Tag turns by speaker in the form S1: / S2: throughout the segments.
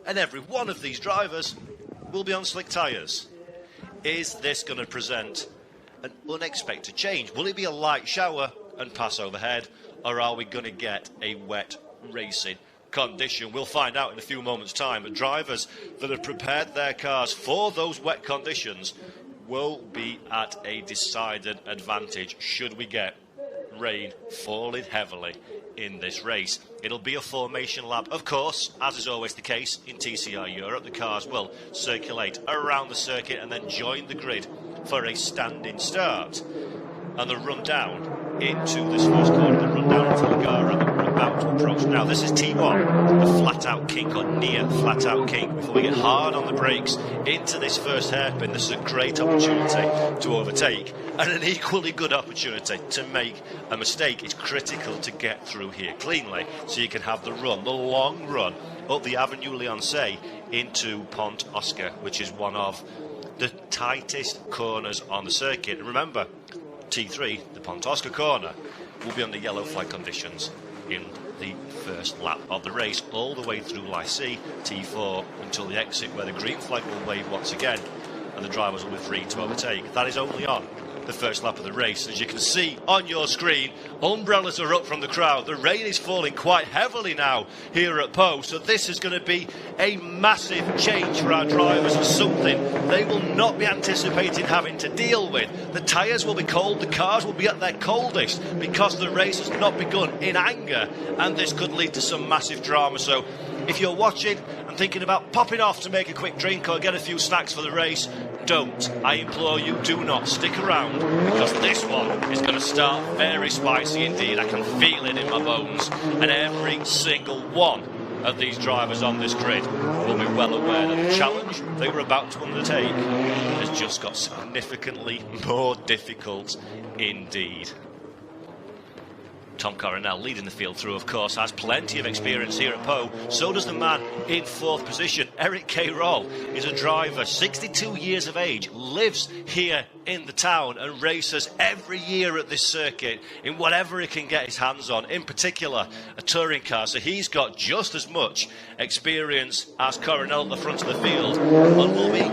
S1: and every one of these drivers will be on slick tyres. Is this going to present an unexpected change? Will it be a light shower and pass overhead, or are we going to get a wet racing condition? We'll find out in a few moments' time. But drivers that have prepared their cars for those wet conditions will be at a decided advantage should we get rain falling heavily in this race. It'll be a formation lap, of course, as is always the case in TCR Europe. The cars will circulate around the circuit and then join the grid for a standing start. And the run down into this first corner, the run down into Lagara that we're about to approach. Now, this is T1, the flat-out kink, or near flat-out kink. Before we get hard on the brakes into this first hairpin, this is a great opportunity to overtake, and an equally good opportunity to make a mistake. It's critical to get through here cleanly, so you can have the run, the long run, up the Avenue Lyonnais into Pont Oscar, which is one of the tightest corners on the circuit. And remember, T3, the Pont Oscar corner, will be under yellow flag conditions in the first lap of the race, all the way through Lycée, T4, until the exit, where the green flag will wave once again, and the drivers will be free to overtake. That is only on the first lap of the race. As you can see on your screen, umbrellas are up from the crowd. The rain is falling quite heavily now here at Pau, so this is going to be a massive change for our drivers, and something they will not be anticipating having to deal with. The tyres will be cold, the cars will be at their coldest because the race has not begun in anger, and this could lead to some massive drama. So if you're watching and thinking about popping off to make a quick drink or get a few snacks for the race, don't. I implore you, do not stick around, because this one is going to start very spicy indeed. I can feel it in my bones, and every single one of these drivers on this grid will be well aware that the challenge they were about to undertake has just got significantly more difficult indeed. Tom Coronel leading the field through, of course, has plenty of experience here at Pau. So does the man in fourth position. Eric K. Roll is a driver, 62 years of age, lives here in the town and races every year at this circuit in whatever he can get his hands on, in particular a touring car. So he's got just as much experience as Coronel at the front of the field, and will be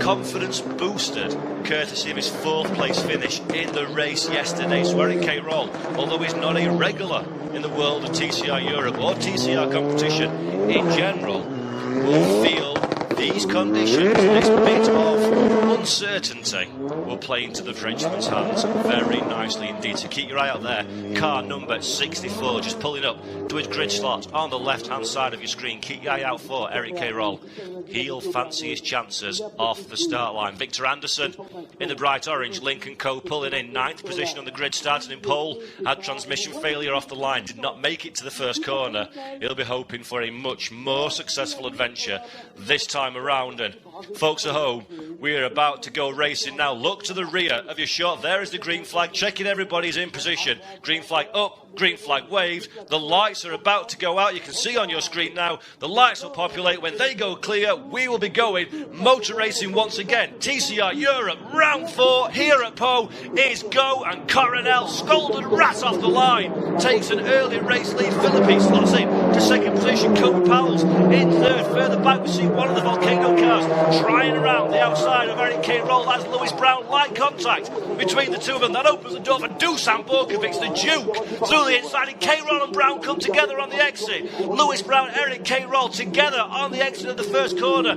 S1: confidence boosted courtesy of his fourth place finish in the race yesterday. So Eric K. Roll, although he's not a regular in the world of TCR Europe or TCR competition in general, will feel these conditions, this bit of uncertainty, will play into the Frenchman's hands very nicely indeed. So keep your eye out there. Car number 64 just pulling up to his grid slot on the left hand side of your screen. Keep your eye out for Eric K. Roll. He'll fancy his chances off the start line. Victor Anderson in the bright orange, Lincoln Co. pulling in 9th position on the grid, starting in pole, had transmission failure off the line, did not make it to the first corner. He'll be hoping for a much more successful adventure this time around. And folks at home, we're about to go racing now. Look to the rear of your shot. There is the green flag, checking everybody's in position. Green flag up, green flag waved. The lights are about to go out. You can see on your screen now, the lights will populate. When they go clear, we will be going motor racing once again. TCR Europe round 4 here at Pau is go, and Coronel, scolded rat off the line, takes an early race lead. Philippe slots in to second position. Kobe Powell's in third. Further back we see one of the Volcano cars trying around the outside of Eric K. Roll. That's Lewis Brown. Light contact between the two of them. That opens the door for Dusan Borkovic, the Duke, through the inside. And K. Roll and Brown come together on the exit. Lewis Brown, Eric K. Roll together on the exit of the first corner.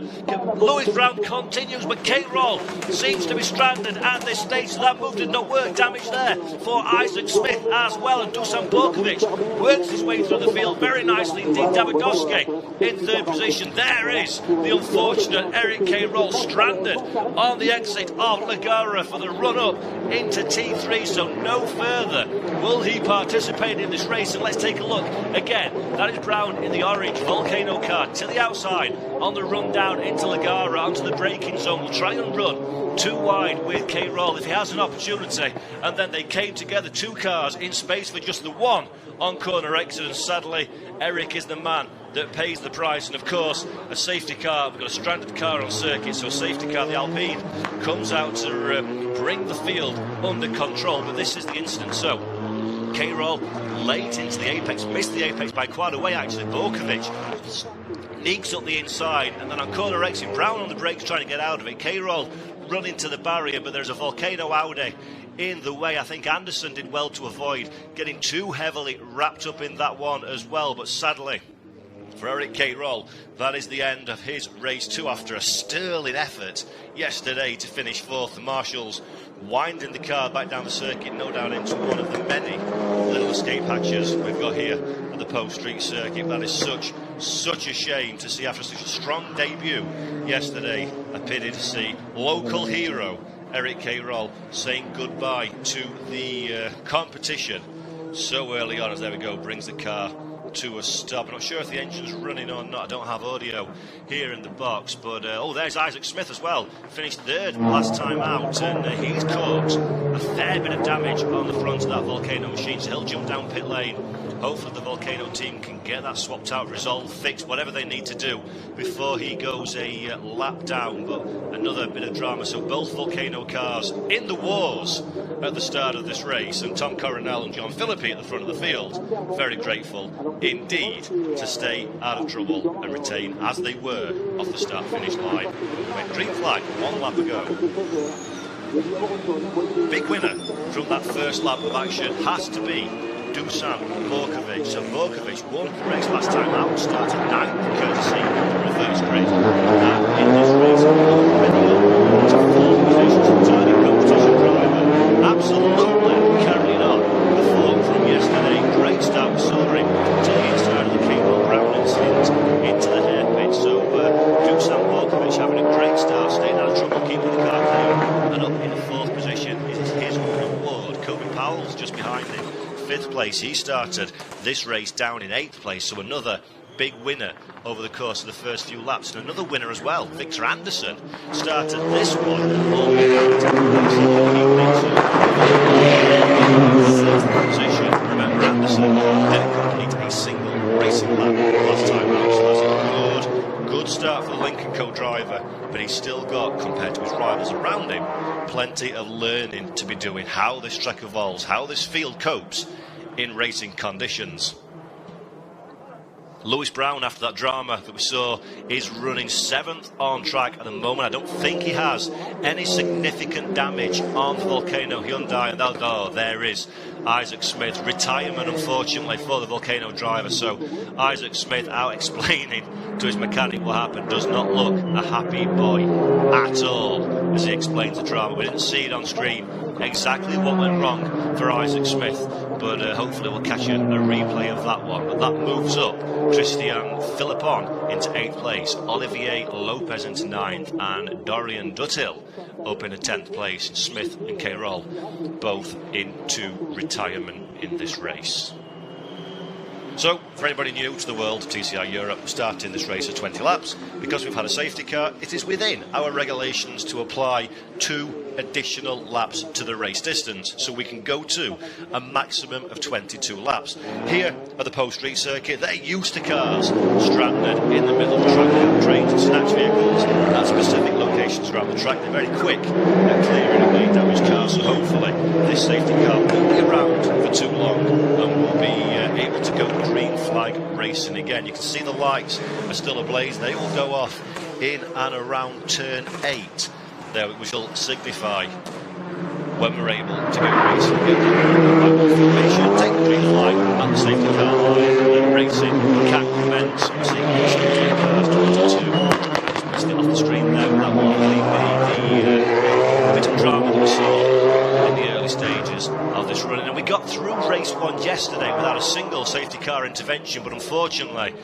S1: Lewis Brown continues, but K. Roll seems to be stranded at this stage, so that move did not work. Damage there for Isaac Smith as well, and Dusan Borkovic works his way through the field very nicely indeed. Davidovsky in third position. There is the unfortunate Eric K. Roll stranded on the exit of Lagara for the run-up into T3, so no further will he participate in this race. And let's take a look again. That is Brown in the orange Volcano car to the outside on the run down into Lagara onto the braking zone. Will try and run too wide with K. Roll if he has an opportunity, and then they came together, two cars in space for just the one on corner exit, and sadly Eric is the man that pays the price. And of course a safety car, we've got a stranded car on circuit, so a safety car, the Alpine, comes out to bring the field under control. But this is the incident. So K-Roll late into the apex, missed the apex by quite a way actually. Borkovic sneaks up the inside, and then on corner exit, Brown on the brakes trying to get out of it. K-Roll running to the barrier, but there's a Volcano Audi in the way. I think Anderson did well to avoid getting too heavily wrapped up in that one as well, but sadly for Eric K-Roll, that is the end of his race 2 after a sterling effort yesterday to finish 4th. The Marshals winding the car back down the circuit, no doubt into one of the many little escape hatches we've got here at the Pau Street circuit. That is such a shame to see after such a strong debut yesterday. A pity to see local hero Eric K-Roll saying goodbye to the competition so early on, as there we go, brings the car to a stop. I'm not sure if the engine's running or not. I don't have audio here in the box, but oh, there's Isaac Smith as well. Finished 3rd last time out, and he's caused a fair bit of damage on the front of that Volcano machine, so he'll jump down pit lane. Hopefully the Volcano team can get that swapped out, resolved, fixed, whatever they need to do before he goes a lap down. But another bit of drama. So both Volcano cars in the wars at the start of this race, and Tom Coronel and John Philippi at the front of the field, very grateful indeed to stay out of trouble and retain, as they were, off the start-finish line. Went green flag 1 lap ago. Big winner from that first lap of action has to be Dusan Borkovic. So Borkovic won the race last time out, started 9th courtesy reverse grid, and in this race already up to 4th position, returning competition driver, absolutely carrying on the form from yesterday. Great start, soaring to the inside of the K-Roll Brown incident into the hairpin. So Dusan Borkovic having a great start, staying out of trouble, keeping the car clear, and up in the 4th position is his reward. Kobe Powell's just behind him, 5th place. He started this race down in 8th place, so another big winner over the course of the first few laps, and another winner as well. Victor Anderson started this one all the way down to 6th position. Remember, Anderson didn't complete a single racing lap last time out, so that's a good start for the Lincoln co-driver, but he's still got, compared to his rivals around him, plenty of learning to be doing, how this track evolves, how this field copes in racing conditions. Lewis Brown, after that drama that we saw, is running 7th on track at the moment. I don't think he has any significant damage on the Volcano Hyundai. And oh, there is Isaac Smith. Retirement, unfortunately, for the Volcano driver. So Isaac Smith out explaining to his mechanic what happened. Does not look a happy boy at all as he explains the drama. We didn't see it on screen exactly what went wrong for Isaac Smith, but hopefully we'll catch a replay of that one. But that moves up Christian Philippon into 8th place, Olivier Lopez into 9th, and Dorian Duthill up in a 10th place. Smith and K-Roll both into retirement in this race. So, for anybody new to the world of TCR Europe, we're starting this race at 20 laps. Because we've had a safety car, it is within our regulations to apply 2 additional laps to the race distance, so we can go to a maximum of 22 laps. Here at the Pau Street circuit, they're used to cars stranded in the middle of the track, trains and snatch vehicles at specific locations around the track. They're very quick at clearing away damaged cars, so hopefully this safety car won't be around for too long and we'll be able to go green flag racing again. You can see the lights are still ablaze. They will go off in and around turn 8. There, which will signify when we're able to go racing again. Formation, take the green flag at the safety car line, and racing can commence. We're seeing the cars 22. Just missed it off the screen there, but that will be the bit of drama that we saw in the early stages of this running. And we got through race 1 yesterday without a single safety car intervention, but unfortunately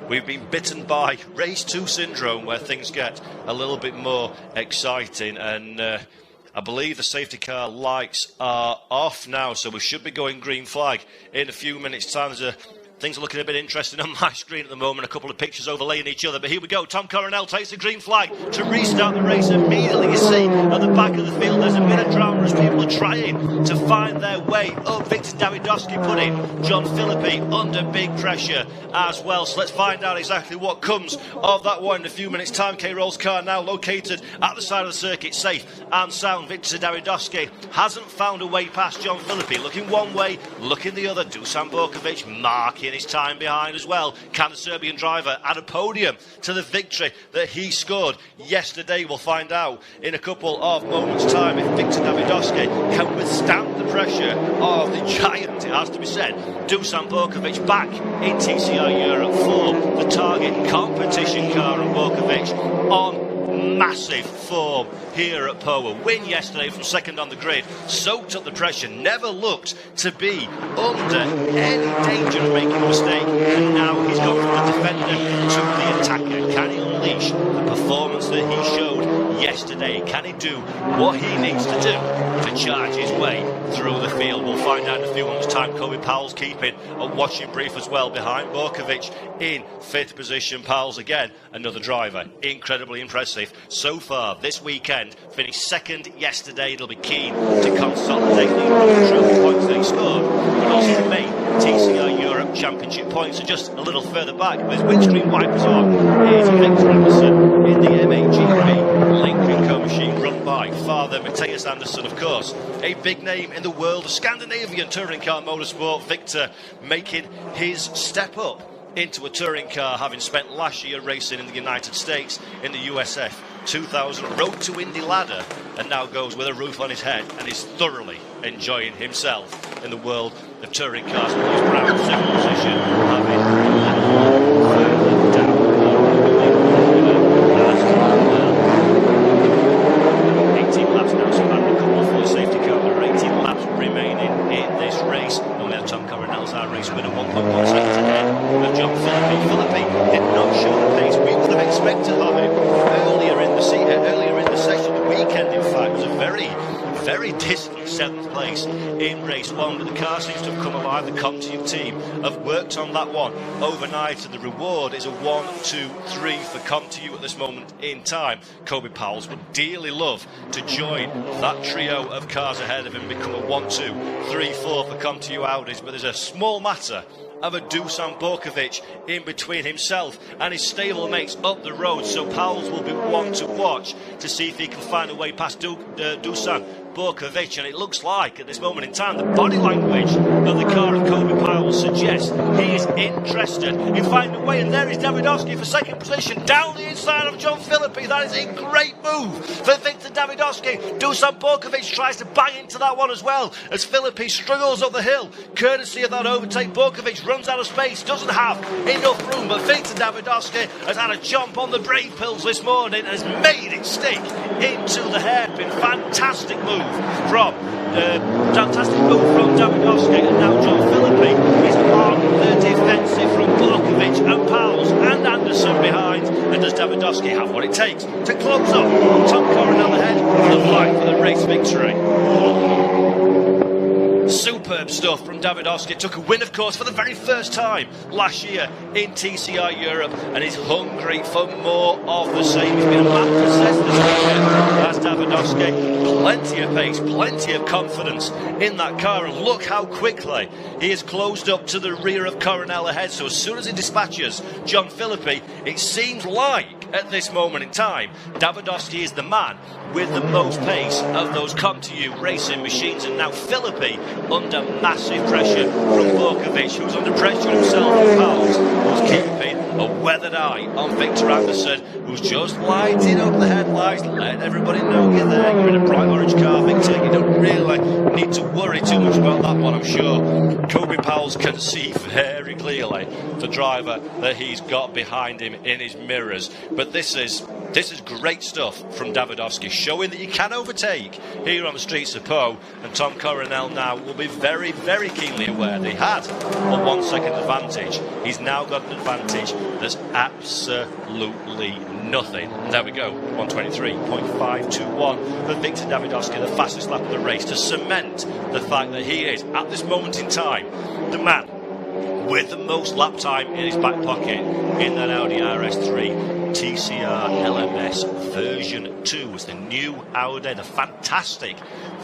S1: we've been bitten by race 2 syndrome, where things get a little bit more exciting, and I believe the safety car lights are off now, so we should be going green flag in a few minutes' time. There's a Things are looking a bit interesting on my screen at the moment. A couple of pictures overlaying each other. But here we go. Tom Coronel takes the green flag to restart the race immediately. You see at the back of the field there's a bit of drama as people are trying to find their way up. Victor Davidovsky putting John Philippi under big pressure as well. So let's find out exactly what comes of that one in a few minutes' time. K-Roll's car now located at the side of the circuit, safe and sound. Victor Davidovsky hasn't found a way past John Philippi. Looking one way, looking the other. Dusan Borkovic marking his time behind as well. Can the Serbian driver add a podium to the victory that he scored yesterday? We'll find out in a couple of moments' time if Victor Davidovsky can withstand the pressure of the giant, it has to be said, Dusan Borkovic, back in TCR Europe for the target competition car, and Borkovic on massive form here at Pau. A win yesterday from second on the grid, soaked up the pressure, never looked to be under any danger of making a mistake, and now he's gone from the defender to the attacker. Can he unleash the performance that he showed yesterday? Can he do what he needs to do to charge his way through the field? We'll find out in a few months' time. Kobe Powell's keeping a watching brief as well behind Borkovic in 5th position. Powell's again another driver, incredibly impressive so far this weekend. Finished second yesterday. It'll be keen to consolidate the trophy points that he scored, but also to make TCR Europe Championship points. And just a little further back, with windscreen wipers on, is Victor Anderson in the MAGP Lincoln Co-Machine, run by Father Matthias Anderson, of course, a big name in the world of Scandinavian touring car motorsport. Victor making his step up into a touring car, having spent last year racing in the United States in the USF 2000 Road to Indy ladder, and now goes with a roof on his head and is thoroughly enjoying himself in the world of touring cars. He's proud second position, having further down 18 laps now, so having a couple of full safety car. There are 18 laps remaining in this race, and we have Tom Coronel's our race winner, 1.1 seconds ahead of John Philippi. Philippi did not show the pace we would have expected of him earlier in the session. The weekend, in fact, was a very distant 7th place in race 1, but the car seems to have come alive. The Pentium team have worked on that one overnight, and the reward is a 1, 2, 3 for Pentium at this moment in time. Kobe Powell would dearly love to join that trio of cars ahead of him, become a 1, 2, 3, 4 for Pentium Audis, but there's a small matter of a Dusan Borkovic in between himself and his stablemates up the road, so Powell's will be one to watch to see if he can find a way past Dusan Borkovic. And it looks like at this moment in time the body language of the car of Kobe Powell suggests he is interested in finding a way, and there is Davidovsky for second position down the inside of John Philippi. That is a great move for Victor Davidovsky. Dusan Borkovic tries to bang into that one as well as Philippi struggles up the hill courtesy of that overtake. Borkovic runs out of space, doesn't have enough room, but Victor Davidovsky has had a jump on the brake pills this morning and has made it stick into the hairpin. Fantastic move from Davidovsky, and now John Philippi is on the defensive from Borkovic and Powell's and Anderson behind. And does Davidovsky have what it takes to close up Tom Coronel ahead for the fight for the race victory? Superb stuff from Davidovsky. Took a win, of course, for the very first time last year in TCR Europe, and is hungry for more of the same. He's been a man possessed this weekend, as Davidovsky. Plenty of pace, plenty of confidence in that car, and look how quickly he has closed up to the rear of Coronel ahead. So as soon as he dispatches John Philippi, it seems like at this moment in time Davidovsky is the man with the most pace of those Pentium racing machines, and now Philippi under massive pressure from Borkovic, who's under pressure himself, and Powell's, who's keeping a weathered eye on Victor Anderson, who's just lighting up the headlights, letting everybody know you're there. You're in a bright orange car, Victor. You don't really need to worry too much about that one, I'm sure. Kobe Powell can see very clearly the driver that he's got behind him in his mirrors. But this is great stuff from Davidovsky, showing that you can overtake here on the streets of Pau, and Tom Coronel now will be very, very keenly aware that he had a 1 second advantage. He's now got an advantage that's absolutely nothing. There we go, 123.521 for Victor Davidovsky, the fastest lap of the race, to cement the fact that he is, at this moment in time, the man with the most lap time in his back pocket in that Audi RS3 TCR LMS version 2. It's the new Audi, the fantastic,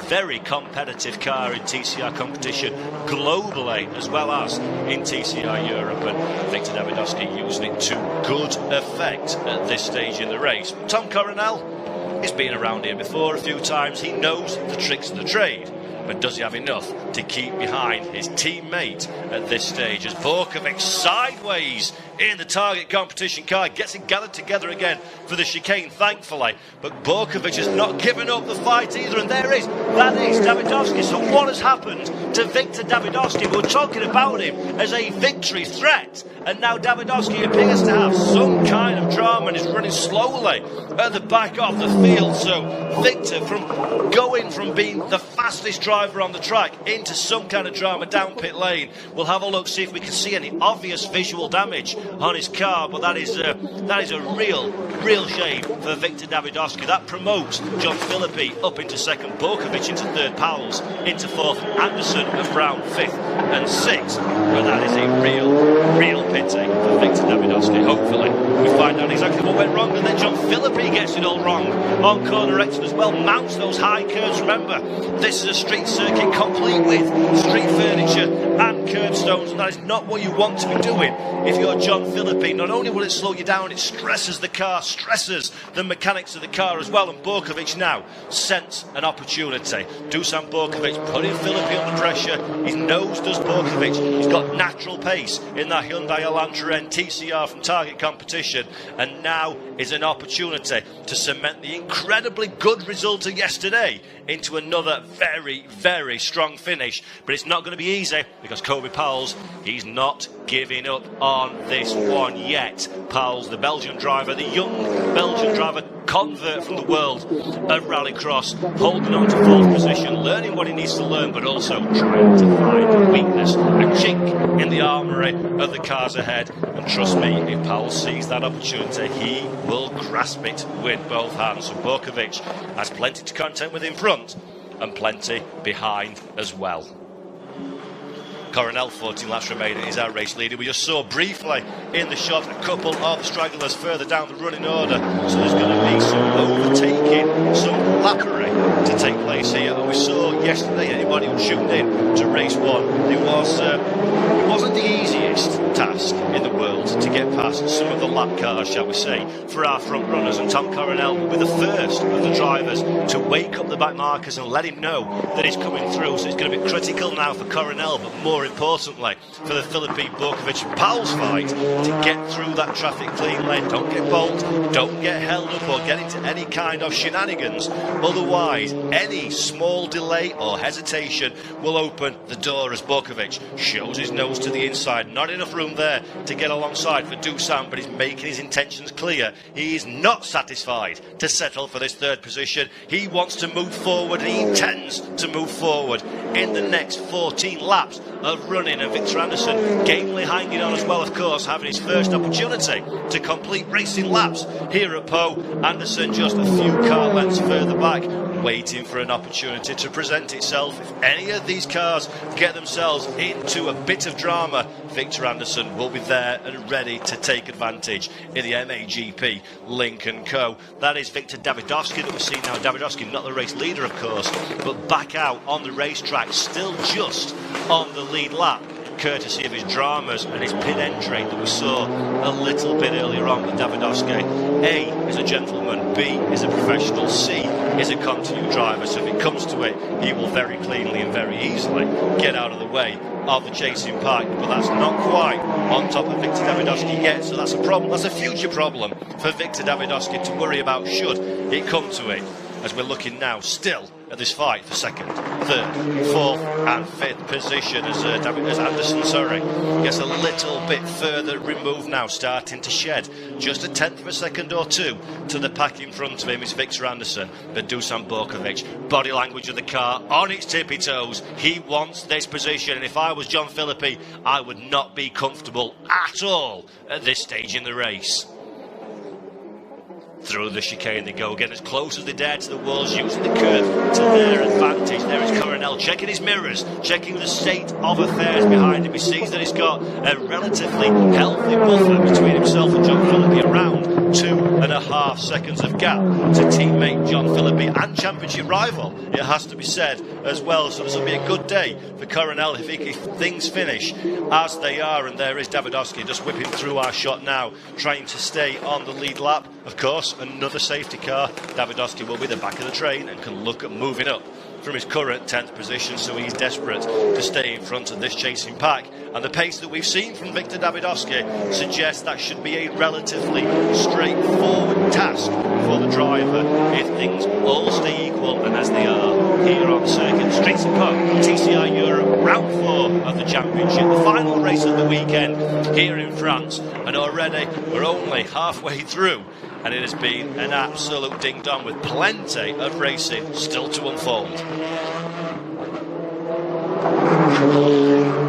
S1: very competitive car in TCR competition globally as well as in TCR Europe, and Victor Davidovsky using it to good effect at this stage in the race. Tom Coronel, he's been around here before a few times, he knows the tricks of the trade, but does he have enough to keep behind his teammate at this stage as Borkovic sideways in the target competition car gets it gathered together again for the chicane, thankfully, but Borkovic has not given up the fight either, and that is Davidovsky. So what has happened to Victor Davidovsky? We're talking about him as a victory threat, and now Davidovsky appears to have some kind of drama and is running slowly at the back of the field. So Victor, from going from being the fastest driver on the track into some kind of drama down pit lane. We'll have a look, see if we can see any obvious visual damage on his car, but that is a real shame for Victor Davidovsky. That promotes John Philippi up into second, Borkovic into third, Powles into fourth, Anderson and Brown fifth and sixth. But that is a real pity for Victor Davidovsky. Hopefully we find out exactly what went wrong, and then John Philippi gets it all wrong on corner exit as well, mounts those high curves. Remember, this is a street circuit complete with street furniture and curbstones, and that is not what you want to be doing if you're John Philippi. Not only will it slow you down, it stresses the car, stresses the mechanics of the car as well, and Borkovic now sense an opportunity. Dusan Borkovic putting Philippi under pressure. His nose does Borkovic. He's got natural pace in that Hyundai Elantra N TCR from target competition, and now is an opportunity to cement the incredibly good result of yesterday into another very strong finish. But it's not going to be easy because Kobe Powles, he's not giving up on this one yet. Powles, the Belgian driver, the young Belgian driver, convert from the world of rallycross, holding on to fourth position, learning what he needs to learn, but also trying to find a weakness, a chink in the armoury of the cars ahead. And trust me, if Powles sees that opportunity, he will grasp it with both hands. So Borkovic has plenty to contend with in front and plenty behind as well. Coronel, 14 laps remaining, is our race leader. We just saw briefly in the shot a couple of stragglers further down the running order, so there's going to be some overtaking, some lappery to take place here. And we saw yesterday, anybody who tuned in to race one, it wasn't the easiest task in the world to get past some of the lap cars, shall we say, for our front runners, and Tom Coronel will be the first of the drivers to wake up the back markers and let him know that he's coming through. So it's going to be critical now for Coronel, but more importantly for the Philippi Borkovic Powles fight to get through that traffic clean lane. Don't get bold, don't get held up or get into any kind of shenanigans, otherwise any small delay or hesitation will open the door as Borkovic shows his nose to the inside. Not enough room there to get alongside for Dusan, but he's making his intentions clear. He is not satisfied to settle for this third position. He wants to move forward, and he intends to move forward in the next 14 laps of running. And Victor Anderson gamely hanging on as well, of course, having his first opportunity to complete racing laps here at Pau. Anderson just a few car lengths further back, waiting for an opportunity to present itself. If any of these cars get themselves into a bit of drama, Victor Anderson will be there and ready to take advantage in the MAGP Lincoln Co. That is Victor Davidovsky that we see now. Davidovsky, not the race leader, of course, but back out on the racetrack, still just on the lead lap, courtesy of his dramas and his pit entry that we saw a little bit earlier on with Davidovsky. A is a gentleman, B is a professional, C is a continue driver, so if it comes to it, he will very cleanly and very easily get out of the way of the chasing pack. But that's not quite on top of Victor Davidovsky yet, so that's a problem, that's a future problem for Victor Davidovsky to worry about should it come to it, as we're looking now still at this fight for second, third, fourth and fifth position as Anderson gets a little bit further removed now, starting to shed just a tenth of a second or two to the pack in front of him is Victor Anderson. But Dusan Borkovic, body language of the car on its tippy toes, he wants this position, and if I was John Philippi, I would not be comfortable at all at this stage in the race. through the chicane they go, getting as close as they dare to the walls, using the curve to their advantage. There is Corel checking his mirrors, checking the state of affairs behind him. He sees that he's got a relatively healthy buffer between himself and John Philippi, around 2.5 seconds of gap to teammate John Philippi and championship rival, it has to be said as well. So this will be a good day for Corel if things finish as they are. And there is Davidovsky just whipping through our shot now, trying to stay on the lead lap. Of course, another safety car. Davidovsky will be the back of the train and can look at moving up from his current 10th position, so he's desperate to stay in front of this chasing pack. And the pace that we've seen from Victor Davidovsky suggests that should be a relatively straightforward task for the driver if things all stay equal, and as they are here on the circuit. Streets of Pau, TCR Europe, round 4 of the championship, the final race of the weekend here in France, and already we're only halfway through. And it has been an absolute ding-dong with plenty of racing still to unfold.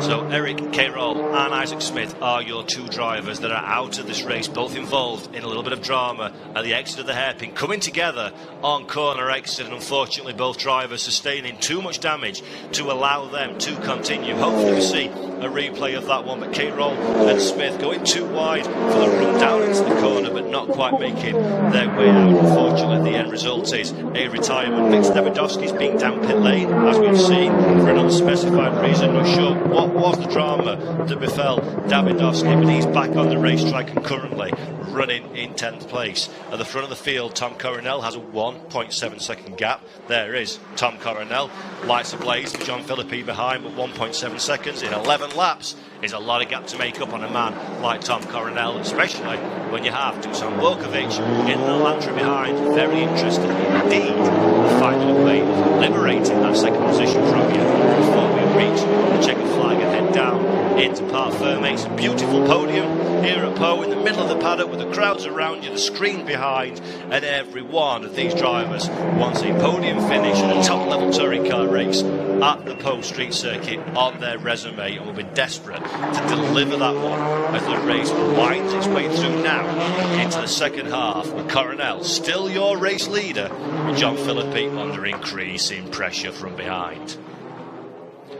S1: So Eric Carroll and Isaac Smith are your two drivers that are out of this race, both involved in a little bit of drama at the exit of the hairpin, coming together on corner exit, and unfortunately both drivers sustaining too much damage to allow them to continue. Hopefully we see a replay of that one, but Carroll and Smith going too wide for the run down into the corner, but not quite making their way out. Unfortunately, the end result is a retirement. Victor Davidovsky's being down pit lane, as we've seen, for an unspecified reason. Not sure what was the drama that befell Davidovsky, but he's back on the racetrack and currently running in 10th place. At the front of the field, Tom Corel has a 1.7 second gap. There is Tom Corel, lights ablaze for John Philippi behind, but 1.7 seconds in 11 laps is a lot of gap to make up on a man like Tom Corel, especially when you have Dusan Borkovic in the Lantra behind. Very interested indeed in finding a way of liberating that second position from you before we reach the checkered flag and head down into Parc Ferme. It's a beautiful podium here at Pau in the middle of the paddock with the crowds around you, the screen behind, and every one of these drivers wants a podium finish in a top level touring car race at the Pau Street Circuit on their resume, and will be desperate to deliver that one as the race winds its way through now into the second half, with Corel still your race leader, with John Philippi under increasing pressure from behind.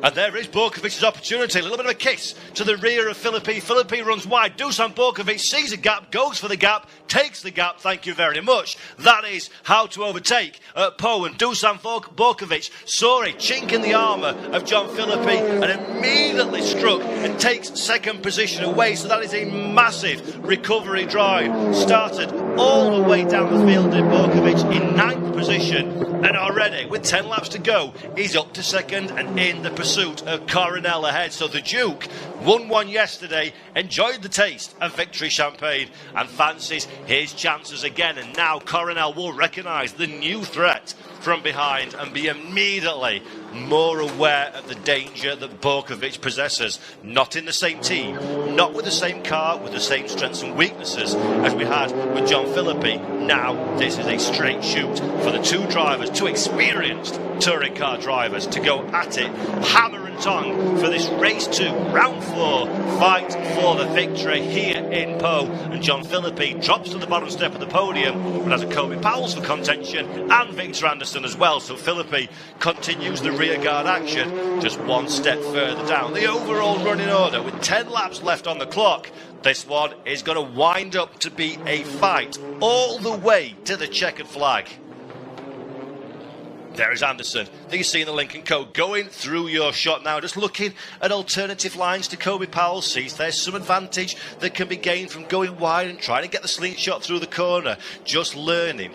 S1: And there is Borkovic's opportunity. A little bit of a kiss to the rear of Philippi. Philippi runs wide. Dusan Borkovic sees a gap, goes for the gap, takes the gap. Thank you very much. That is how to overtake at Pau. And Dusan Borkovic saw a chink in the armour of John Philippi and immediately struck and takes second position away. So that is a massive recovery drive. Started all the way down the field in Borkovic in 9th position. And already, with 10 laps to go, he's up to second and in the pursuit of Corel ahead. So the Duke won one yesterday, enjoyed the taste of victory champagne, and fancies his chances again. And now Corel will recognise the new threat from behind and be immediately more aware of the danger that Borkovic possesses. Not in the same team, not with the same car, with the same strengths and weaknesses as we had with John Philippi. Now this is a straight shoot for the two drivers, two experienced touring car drivers, to go at it hammer and tongue for this race 2, round 4 fight for the victory here in Pau. And John Philippi drops to the bottom step of the podium, but has a Kobe Powell's for contention and Victor Anderson as well. So Philippi continues the rearguard action just one step further down the overall running order with 10 laps left on the clock. This one is going to wind up to be a fight all the way to the checkered flag. There is Anderson, that you see in the Lincoln Co. going through your shot now, just looking at alternative lines to Kobe Powell. Sees there's some advantage that can be gained from going wide and trying to get the slingshot through the corner. Just learning,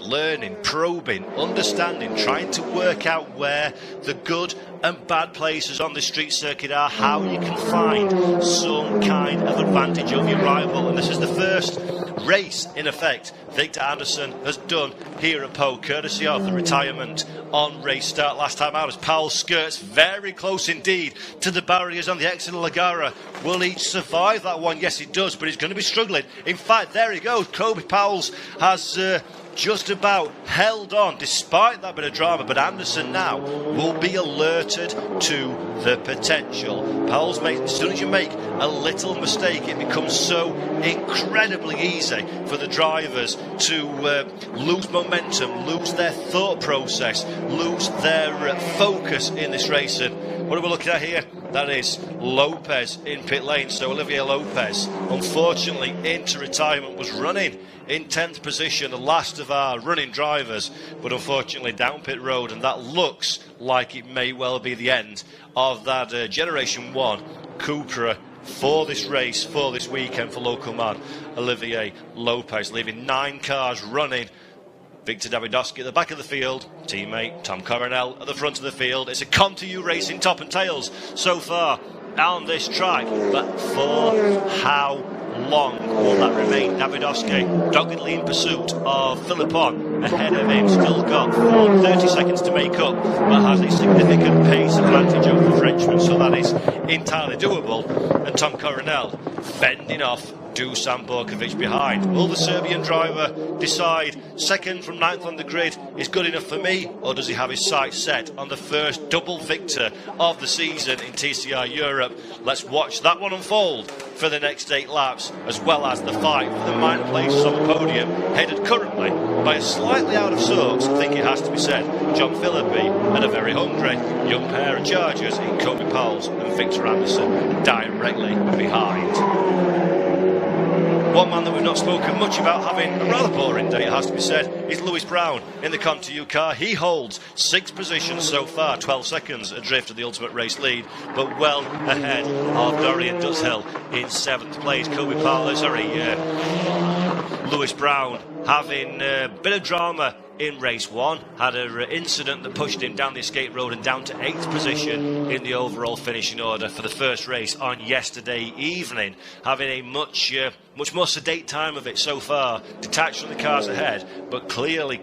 S1: probing, understanding, trying to work out where the good and bad places on the street circuit are, how you can find some kind of advantage over your rival. And this is the first race, in effect, Victor Anderson has done here at Pau, courtesy of the retirement on race start last time out, as Powell skirts very close indeed to the barriers on the exit of Lagara. Will he survive that one? Yes, he does, but he's going to be struggling. In fact, there he goes. Kobe Powell has just about held on despite that bit of drama, but Anderson now will be alerted to the potential. Powell's made, as soon as you make a little mistake, it becomes so incredibly easy for the drivers to lose momentum, lose their thought process, lose their focus in this race. And what are we looking at here? That is Lopez in pit lane. So Olivier Lopez, unfortunately, into retirement, was running in 10th position, the last of our running drivers, but unfortunately down pit road, and that looks like it may well be the end of that Generation 1 Cupra for this race, for this weekend, for local man Olivier Lopez, leaving 9 cars running. Victor Davidovsky at the back of the field, teammate Tom Coronel at the front of the field. It's a ComTU racing top and tails so far on this track, but for how long will that remain? Davidovsky doggedly in pursuit of Philippon ahead of him, still got 30 seconds to make up, but has a significant pace advantage over the Frenchman, so that is entirely doable. And Tom Coronel fending off Dusan Borkovic behind. Will the Serbian driver decide second from 9th on the grid is good enough for me, or does he have his sights set on the first double victor of the season in TCR Europe? Let's watch that one unfold for the next 8 laps, as well as the fight for the minor places on the podium, headed currently by a slightly out of sorts, I think it has to be said, John Philippi, and a very hungry young pair of chargers in Kobe Powles and Victor Anderson directly behind. One man that we've not spoken much about having a rather boring day, it has to be said, is Lewis Brown in the ComTU car. He holds 6 positions so far, 12 seconds adrift of the Ultimate Race lead, but well ahead of Dorian Duthill in 7th place. Lewis Brown having a bit of drama in race 1, had an incident that pushed him down the escape road and down to 8th position in the overall finishing order for the first race on yesterday evening, having a much more sedate time of it so far, detached from the cars ahead, but clearly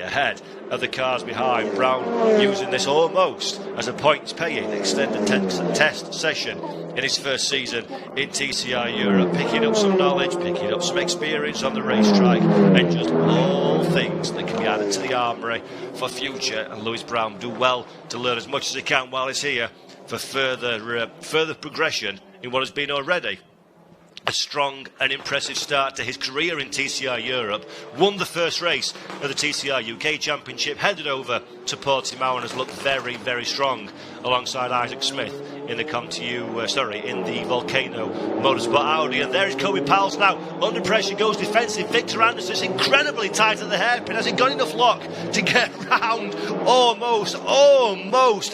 S1: ahead of the cars behind. Brown using this almost as a points paying extended test session in his first season in TCR Europe, picking up some knowledge, picking up some experience on the racetrack, and just all things that can be added to the armoury for future. And Lewis Brown do well to learn as much as he can while he's here for further progression in what has been already a strong and impressive start to his career in TCR Europe. Won the first race of the TCR UK Championship, headed over to Portimao and has looked very, very strong alongside Isaac Smith in the in the Volcano Motorsport Audi. And there is Kobe Powles now. Under pressure, goes defensive. Victor Anderson is incredibly tight at the hairpin. Has he got enough lock to get round almost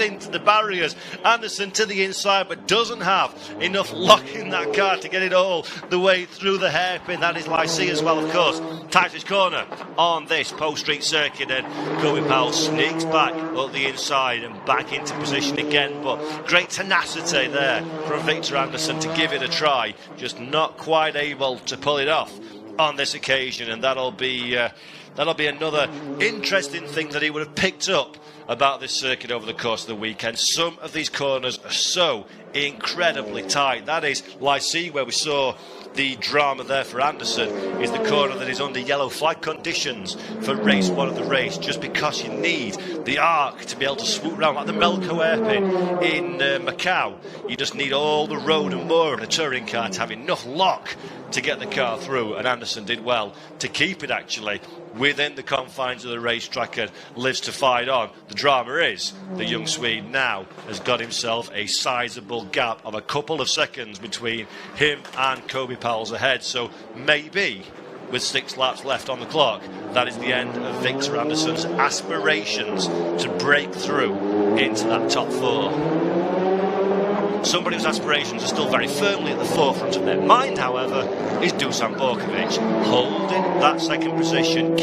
S1: into the barriers? Anderson to the inside, but doesn't have enough lock in that car to get it all the way through the hairpin. That is Lycée as well, of course. Tightest corner on this Post Street circuit, and Kobe Powles sneaks back up the inside and back into position again, but great tenacity there from Victor Anderson to give it a try, just not quite able to pull it off on this occasion. And that'll be another interesting thing that he would have picked up about this circuit over the course of the weekend. Some of these corners are so incredibly tight. That is Lycée, where we saw the drama there for Anderson, is the corner that is under yellow flag conditions for race 1 of the race, just because you need the arc to be able to swoop around like the Melco hairpin in Macau. You just need all the road and more in a touring car to have enough lock to get the car through, and Anderson did well to keep it actually within the confines of the racetrack and lives to fight on. The drama is the young Swede now has got himself a sizable gap of a couple of seconds between him and Kobe Powles ahead, so maybe with 6 laps left on the clock, that is the end of Victor Anderson's aspirations to break through into that top 4. Somebody whose aspirations are still very firmly at the forefront of their mind, however, is Dusan Borkovic, holding that second position,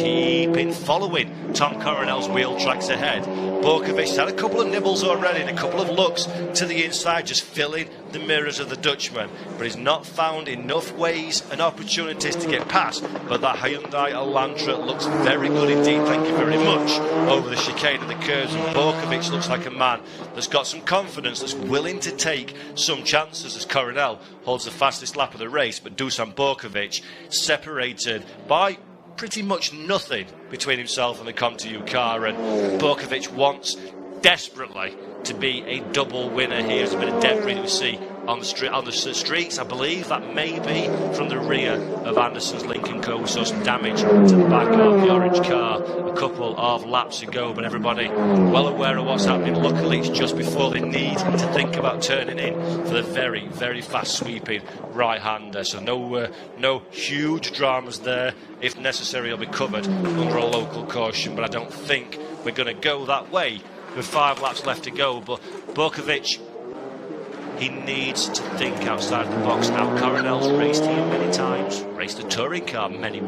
S1: following Tom Coronel's wheel tracks ahead. Borkovic's had a couple of nibbles already and a couple of looks to the inside, just filling the mirrors of the Dutchman, but he's not found enough ways and opportunities to get past. But that Hyundai Elantra looks very good indeed, thank you very much, over the chicane and the curves, and Borkovic looks like a man that's got some confidence, that's willing to take some chances, as Coronel holds the fastest lap of the race. But Dusan Borkovic separated by pretty much nothing between himself and the Conti car, and Borkovic wants desperately to be a double winner here. There's a bit of debris that we see on the streets. I believe that may be from the rear of Anderson's Lincoln Co. So some damage to the back of the orange car a couple of laps ago, but everybody well aware of what's happening. Luckily, it's just before they need to think about turning in for the very, very fast sweeping right-hander. So no huge dramas there. If necessary, it'll be covered under a local caution, but I don't think we're going to go that way with 5 laps left to go. But Borkovic, he needs to think outside the box now. Coronel's raced here many times, raced a touring car many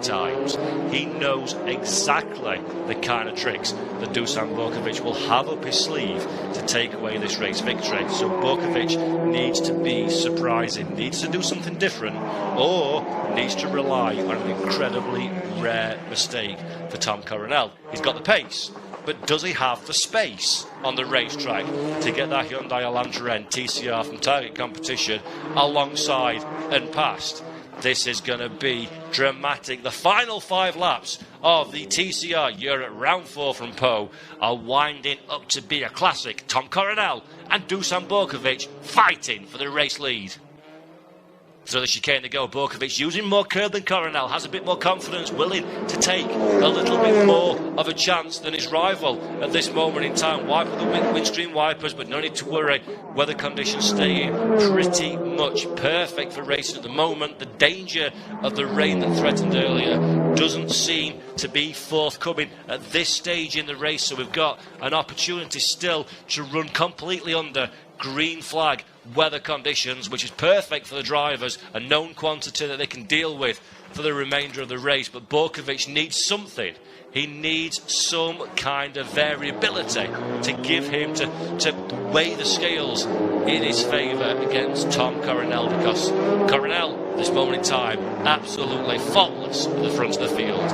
S1: times. He knows exactly the kind of tricks that Dusan Borkovic will have up his sleeve to take away this race victory. So Borkovic needs to be surprising, needs to do something different, or needs to rely on an incredibly rare mistake for Tom Coronel. He's got the pace, but does he have the space on the racetrack to get that Hyundai Elantra N TCR from target competition alongside and past? This is going to be dramatic. The final 5 laps of the TCR Europe round 4 from Pau are winding up to be a classic. Tom Coronel and Dusan Borkovic fighting for the race lead. Through the chicane to go. Borkovic using more curve than Coronel, has a bit more confidence, willing to take a little bit more of a chance than his rival at this moment in time. Wipe with the windscreen wipers, but no need to worry. Weather conditions staying pretty much perfect for racing at the moment. The danger of the rain that threatened earlier doesn't seem to be forthcoming at this stage in the race, so we've got an opportunity still to run completely under green flag weather conditions, which is perfect for the drivers, a known quantity that they can deal with for the remainder of the race. But Borkovic needs something. He needs some kind of variability to give him to weigh the scales in his favour against Tom Coronel, because Coronel, at this moment in time, absolutely faultless at the front of the field.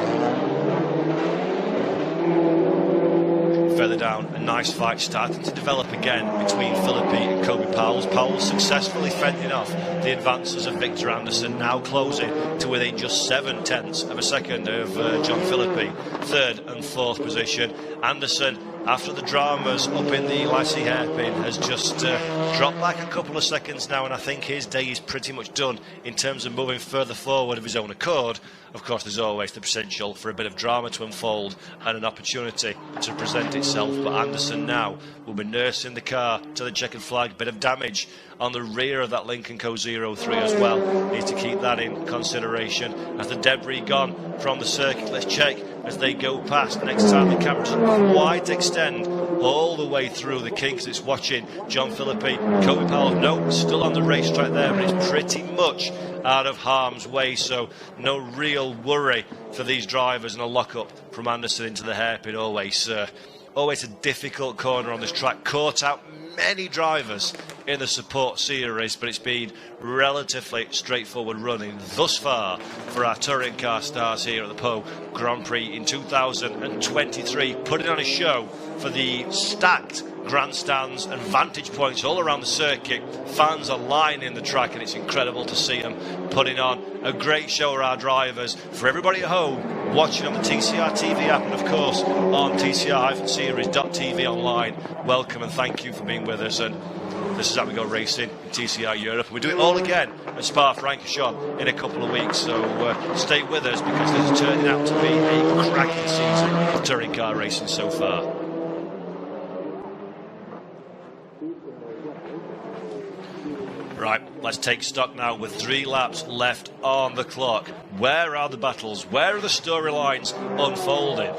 S1: Further down, a nice fight starting to develop again between Philippi and Kobe Powell. Powell successfully fending off the advances of Victor Anderson, now closing to within just 0.7 of a second of John Philippi, 3rd and 4th position. Anderson, after the dramas up in the Lassie hairpin, has just dropped back a couple of seconds now, and I think his day is pretty much done in terms of moving further forward of his own accord. Of course, there's always the potential for a bit of drama to unfold and an opportunity to present itself, but Anderson now will be nursing the car to the checkered flag. Bit of damage on the rear of that Lincoln Co 03 as well. Needs to keep that in consideration. Has the debris gone from the circuit? Let's check as they go past. Next time the camera doesn't quite extend all the way through the kinks. It's watching John Philippi, Kobe Powell. No, still on the racetrack there, but it's pretty much out of harm's way, so no real worry for these drivers, and a lock-up from Anderson into the hairpin. Always a difficult corner on this track. Caught out many drivers in the support series, but it's been relatively straightforward running thus far for our touring car stars here at the Pau Grand Prix in 2023, putting on a show for the stacked grandstands and vantage points all around the circuit. Fans are lining the track, and it's incredible to see them putting on a great show for our drivers. For everybody at home watching on the TCR TV app, and of course on TCR-series.tv online, welcome and thank you for being with us. And this is how we go racing in TCR Europe. We do it all again at Spa-Francorchamps in a couple of weeks, so stay with us, because this is turning out to be a cracking season of touring car racing so far. Right, let's take stock now with 3 laps left on the clock. Where are the battles? Where are the storylines unfolding?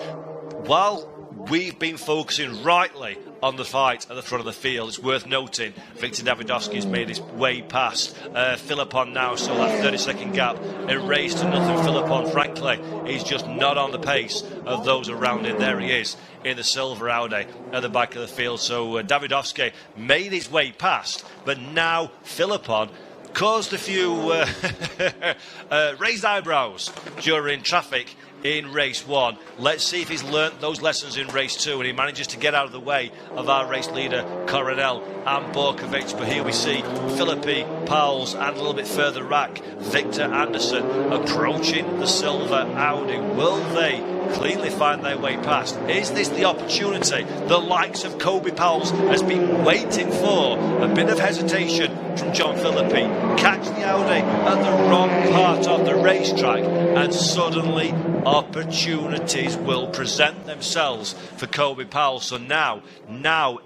S1: While we've been focusing rightly on the fight at the front of the field, it's worth noting Victor Davidovsky's made his way past Philippon now, so that 30-second gap erased to nothing. Philippon, frankly, he's just not on the pace of those around him. There he is in the silver Audi at the back of the field. So Davidovsky made his way past, but now Philippon caused a few raised eyebrows during traffic in race 1. Let's see if he's learnt those lessons in race 2 and he manages to get out of the way of our race leader Corel and Borkovic. But here we see Philippi, Pauls, and a little bit further back Victor Anderson approaching the silver Audi. Will they cleanly find their way past? Is this the opportunity the likes of Kobe Pauls has been waiting for? A bit of hesitation from John Philippi, catch the Audi at the wrong part of the racetrack, and suddenly opportunities will present themselves for Kobe Powell. So now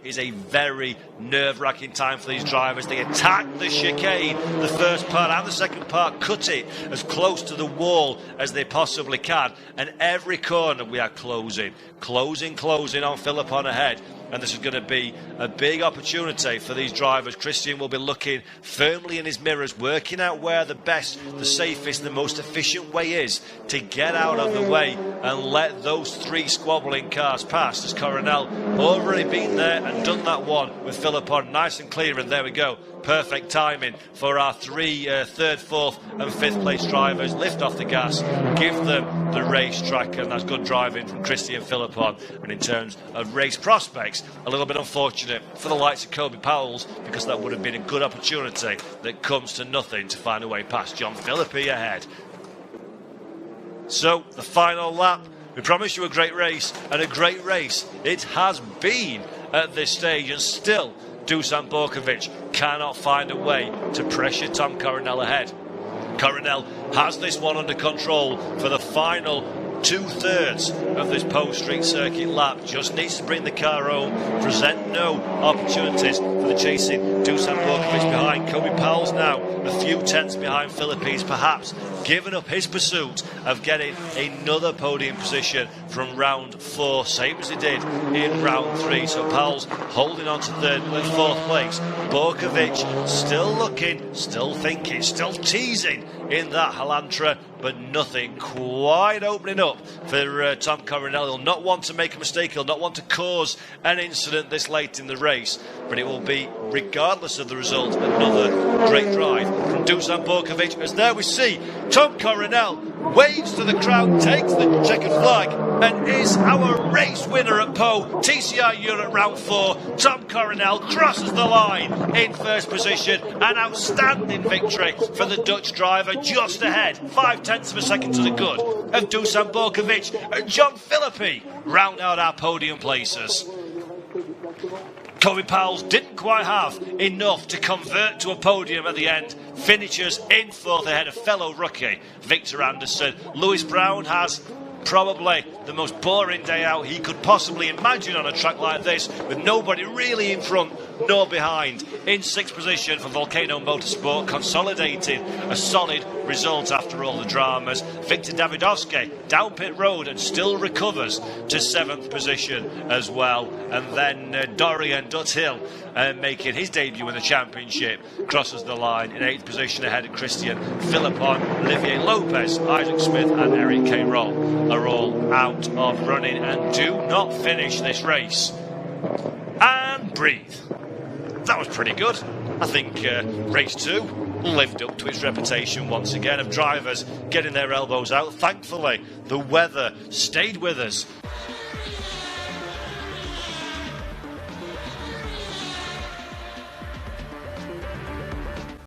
S1: is a very nerve-wracking time for these drivers. They attack the chicane, the first part and the second part, cut it as close to the wall as they possibly can, and every corner we are closing on Philip on ahead. And this is going to be a big opportunity for these drivers. Christian will be looking firmly in his mirrors, working out where the best, the safest, the most efficient way is to get out of the way and let those three squabbling cars pass, as Corel already been there and done that one with Philip on nice and clear. And there we go. Perfect timing for our three third, fourth and fifth place drivers. Lift off the gas, give them the racetrack, and that's good driving from Christian Philippon. And in terms of race prospects, a little bit unfortunate for the likes of Kobe Powell, because that would have been a good opportunity that comes to nothing to find a way past John Philippi ahead. So the final lap, we promised you a great race, and a great race it has been at this stage, and still Dusan Borkovic cannot find a way to pressure Tom Corel ahead. Corel has this one under control for the final two-thirds of this post-street circuit lap. Just needs to bring the car home, present no opportunities for the chasing Dusan Borkovic behind. Kobe Powell's now a few tenths behind Philippines, perhaps given up his pursuit of getting another podium position from round 4, same as he did in round 3. So Powell's holding on to third and fourth place. Borkovic still looking, still thinking, still teasing in that Halantra, but nothing quite opening up for Tom Corel. He'll not want to make a mistake, he'll not want to cause an incident this late in the race, but it will be, regardless of the result, another great drive from Dusan Borkovic, as there we see Tom Corel waves to the crowd, takes the checkered flag, and is our race winner at Pau TCR Europe round 4. Tom Corel crosses the line in first position. An outstanding victory for the Dutch driver, just ahead, 0.5 of a second to the good of Dusan Borkovic, and John Philippi round out our podium places. Kobe Powell didn't quite have enough to convert to a podium at the end. Finishes in fourth ahead of fellow rookie Victor Anderson. Lewis Brown has probably the most boring day out he could possibly imagine on a track like this, with nobody really in front nor behind. In sixth position for Volcano Motorsport, consolidating a solid result after all the dramas. Victor Davidovsky down pit road and still recovers to seventh position as well. And then Dorian Duthill making his debut in the championship, crosses the line in eighth position ahead of Christian Philippon. Olivier Lopez, Isaac Smith and Eric K. Roll are all out of running and do not finish this race. And breathe. That was pretty good. I think race 2 lived up to its reputation once again of drivers getting their elbows out. Thankfully, the weather stayed with us.